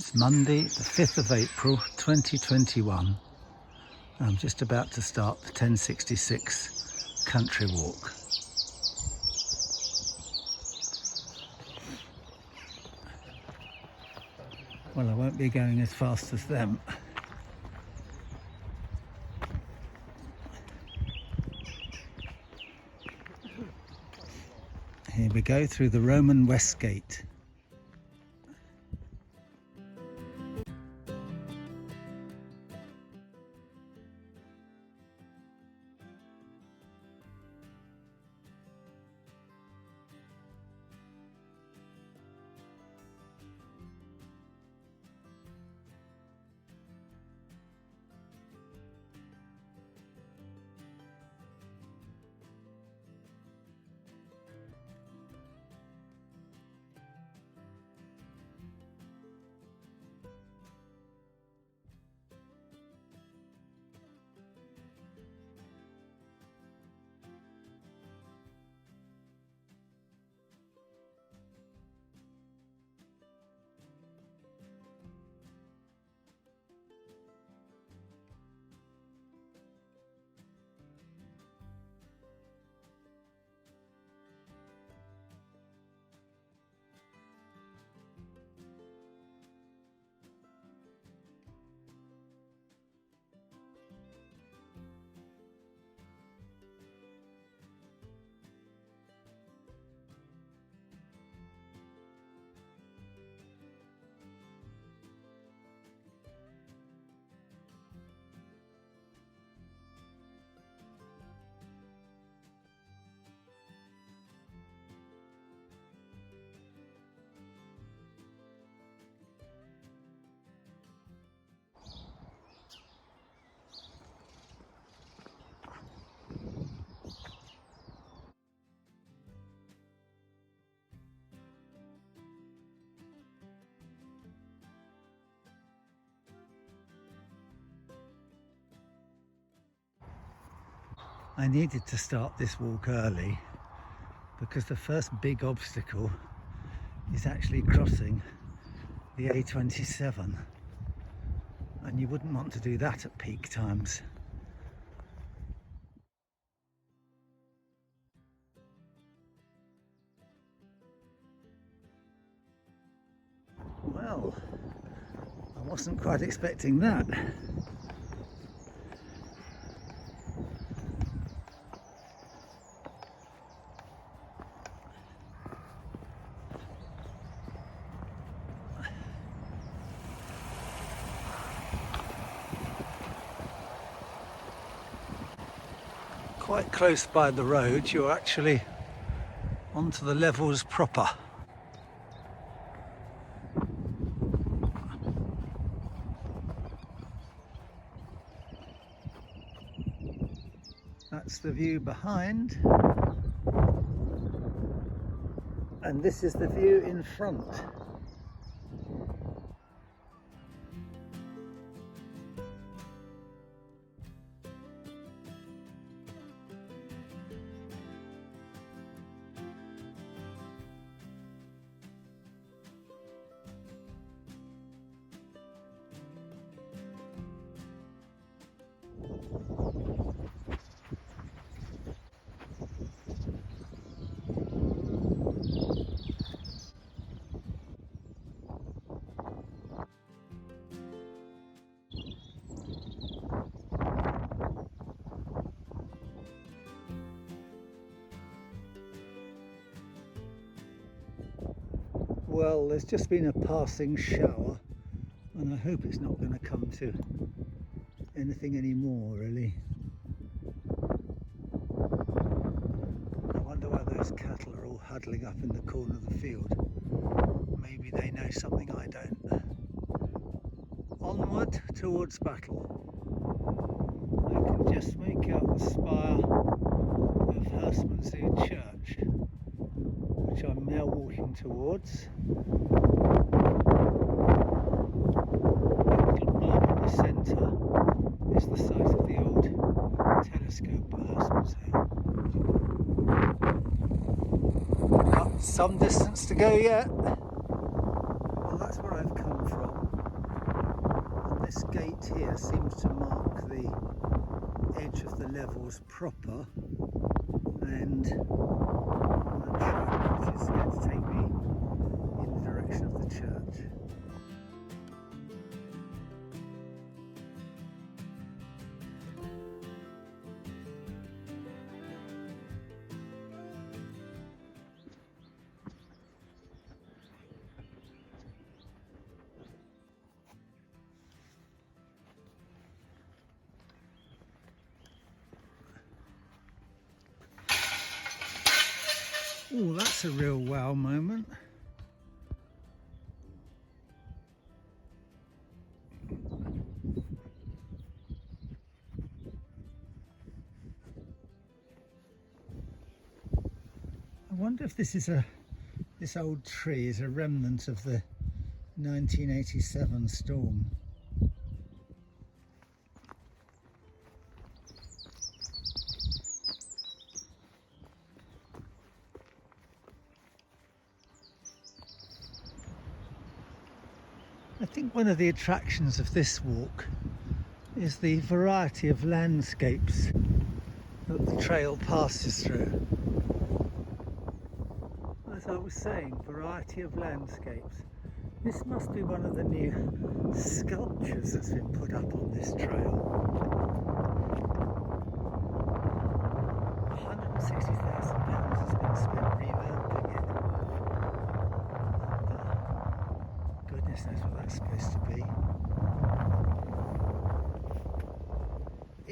It's Monday, the 5th of April 2021. I'm just about to start the 1066 country walk. Well, I won't be going as fast as them. Here we go through the Roman West Gate. I needed to start this walk early because the first big obstacle is actually crossing the A27, and you wouldn't want to do that at peak times. Well, I wasn't quite expecting that. Quite close by the road, you're actually onto the levels proper. That's the view behind, and this is the view in front. Well, there's just been a passing shower, and I hope it's not going to come to anything anymore, really. I wonder why those cattle are all huddling up in the corner of the field. Maybe they know something I don't. Onward towards battle. I can just make out the spire of Pevensey Church, which I'm now walking towards. That little blob in the centre is the site of the old telescope at Pevensey. Got some distance to go yet. Well, that's where I've come from. This gate here seems to mark the edge of the levels proper, and I'm sure which is going to take me in the direction of the church. Oh, that's a real wow moment. I wonder if this old tree is a remnant of the 1987 storm. I think one of the attractions of this walk is the variety of landscapes that the trail passes through. As I was saying, variety of landscapes. This must be one of the new sculptures that's been put up on this trail. £160,000 has been spent revamping it. Goodness knows what that's supposed to be.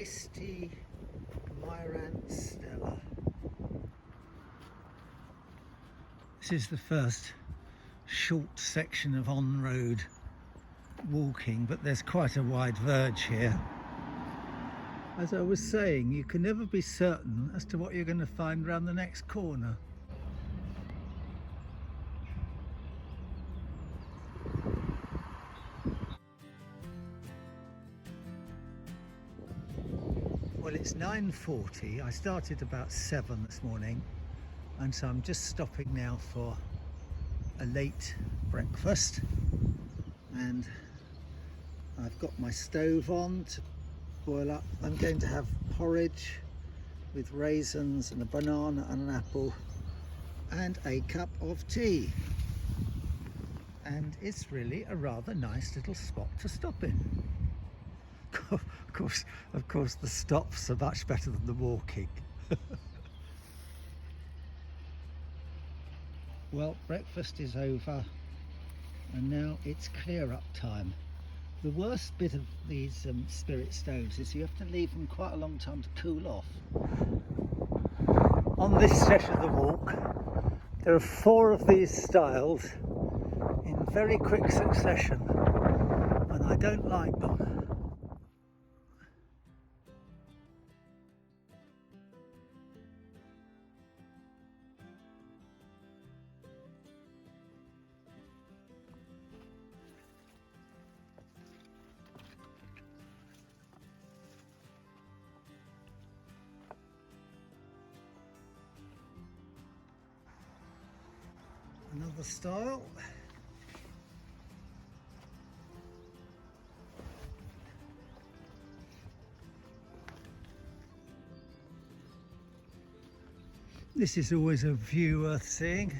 Isti Myrant Stella. This is the first short section of on-road walking, but there's quite a wide verge here. As I was saying, you can never be certain as to what you're going to find around the next corner. Well, it's 9:40. I started about 7 this morning, and so I'm just stopping now for a late breakfast, and I've got my stove on to boil up. I'm going to have porridge with raisins and a banana and an apple and a cup of tea, and it's really a rather nice little spot to stop in. Of course the stops are much better than the walking. Well, breakfast is over and now it's clear up time. The worst bit of these spirit stoves is you have to leave them quite a long time to cool off. On this stretch of the walk, there are 4 of these styles in very quick succession, and I don't like them. Another style. This is always a view worth seeing.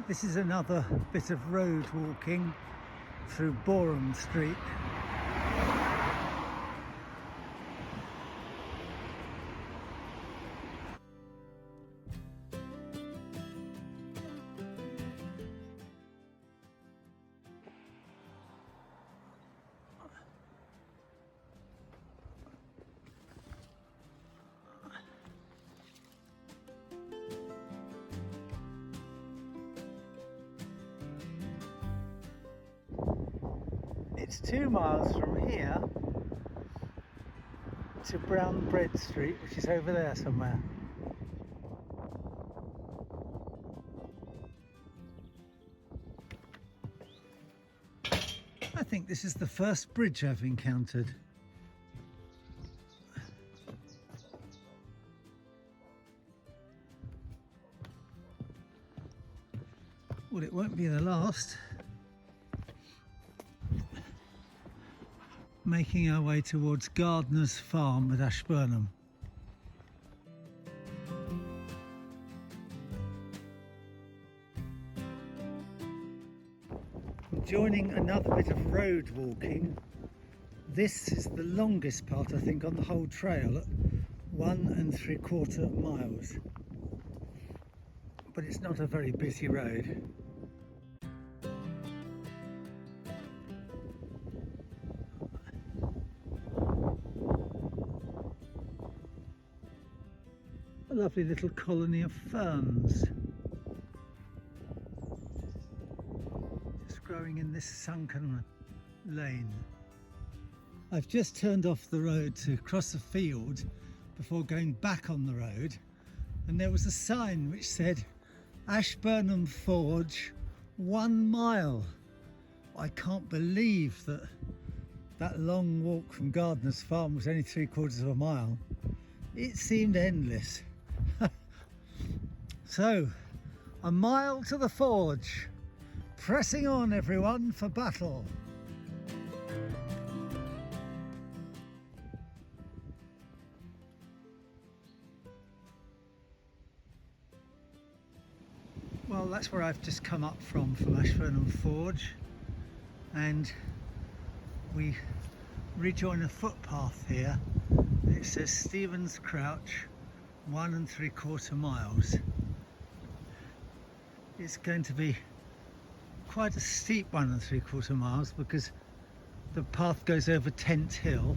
This is another bit of road walking through Boreham Street. It's 2 miles from here to Brown Bread Street, which is over there somewhere. I think this is the first bridge I've encountered. Well, it won't be the last. Making our way towards Gardener's Farm at Ashburnham. Joining another bit of road walking. This is the longest part, I think, on the whole trail at 1 3/4 miles. But it's not a very busy road. A lovely little colony of ferns. Just growing in this sunken lane. I've just turned off the road to cross a field before going back on the road, and there was a sign which said Ashburnham Forge 1 mile. I can't believe that long walk from Gardener's Farm was only 3/4 mile. It seemed endless. So, a mile to the forge. Pressing on, everyone, for battle. Well, that's where I've just come up from Ashburnham Forge, and we rejoin a footpath here. It says Stephen's Crouch 1 3/4 miles. It's going to be quite a steep 1 3/4 miles because the path goes over Tent Hill.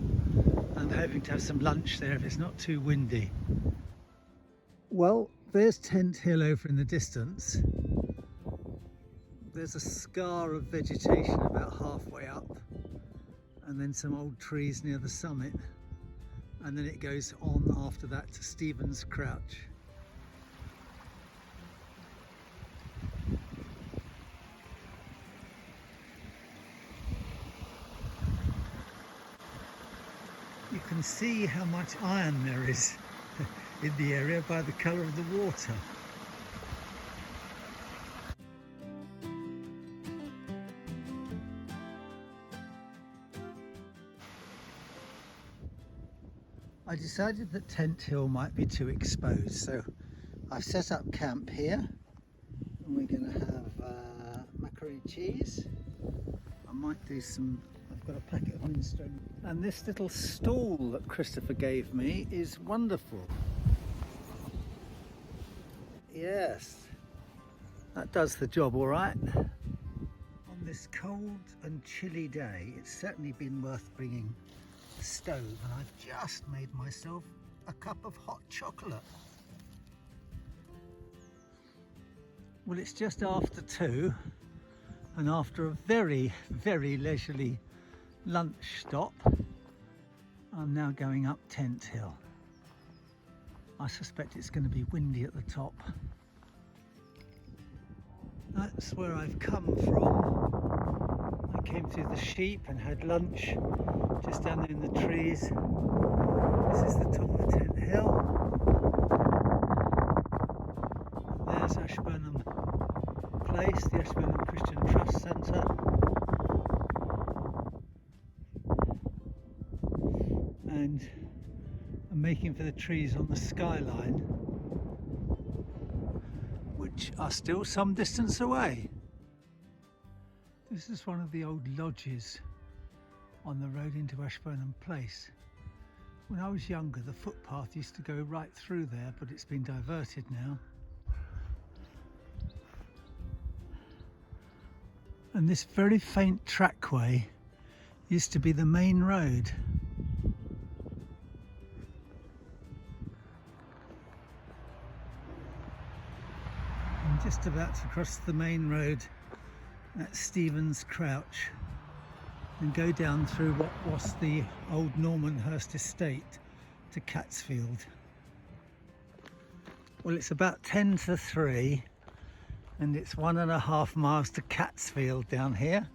I'm hoping to have some lunch there if it's not too windy. Well, there's Tent Hill over in the distance. There's a scar of vegetation about halfway up, and then some old trees near the summit, and then it goes on after that to Stephen's Crouch. You can see how much iron there is in the area by the colour of the water. I decided that Tent Hill might be too exposed, so I've set up camp here, and we're going to have macaroni cheese. I might do some, I've got a packet of minestrone. And this little stall that Christopher gave me is wonderful. Yes, that does the job all right. On this cold and chilly day, it's certainly been worth bringing a stove, and I've just made myself a cup of hot chocolate. Well, it's just after 2, and after a very, very leisurely lunch stop, I'm now going up Tent Hill. I suspect it's going to be windy at the top. That's where I've come from. I came through the sheep and had lunch just down there in the trees. This is the top of Tent Hill. And there's Ashburnham Place, the Ashburnham Christian Trust Centre. And I'm making for the trees on the skyline, which are still some distance away. This is one of the old lodges on the road into Ashburnham Place. When I was younger, the footpath used to go right through there, but it's been diverted now. And this very faint trackway used to be the main road. I'm just about to cross the main road at Stephen's Crouch and go down through what was the old Normanhurst estate to Catsfield. Well, it's about 10 to 3 and it's 1.5 miles to Catsfield down here.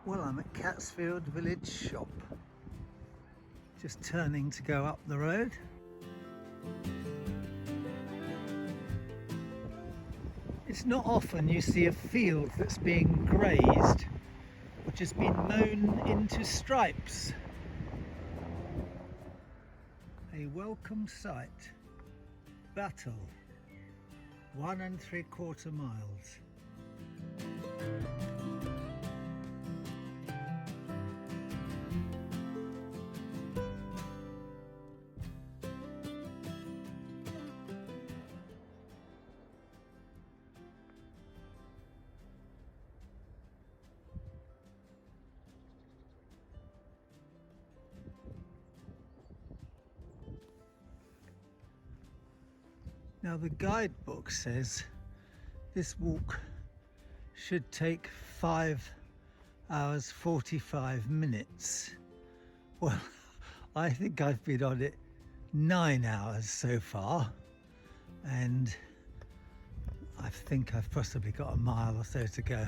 Well, I'm at Catsfield Village Shop, just turning to go up the road. It's not often you see a field that's being grazed or just been mown into stripes. A welcome sight. Battle, 1 3/4 miles. Now the guidebook says this walk should take 5 hours 45 minutes. Well, I think I've been on it 9 hours so far, and I think I've possibly got a mile or so to go.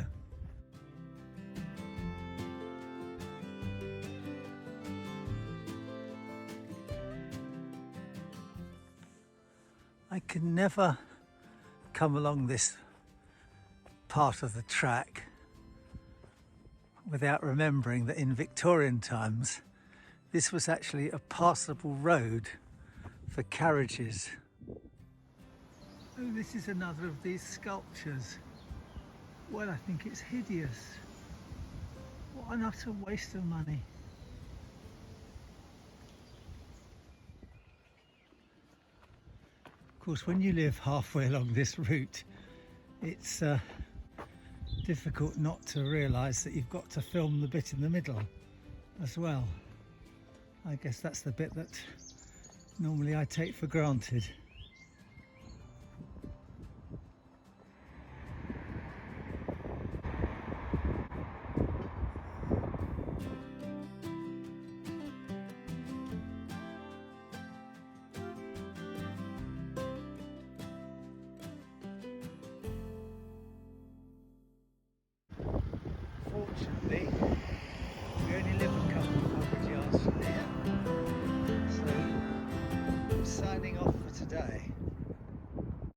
I can never come along this part of the track without remembering that in Victorian times this was actually a passable road for carriages. Oh, this is another of these sculptures. Well, I think it's hideous. What an utter waste of money. Of course, when you live halfway along this route, it's difficult not to realise that you've got to film the bit in the middle as well. I guess that's the bit that normally I take for granted. Fortunately, we only live a couple of 100 yards from here, so I'm signing off for today.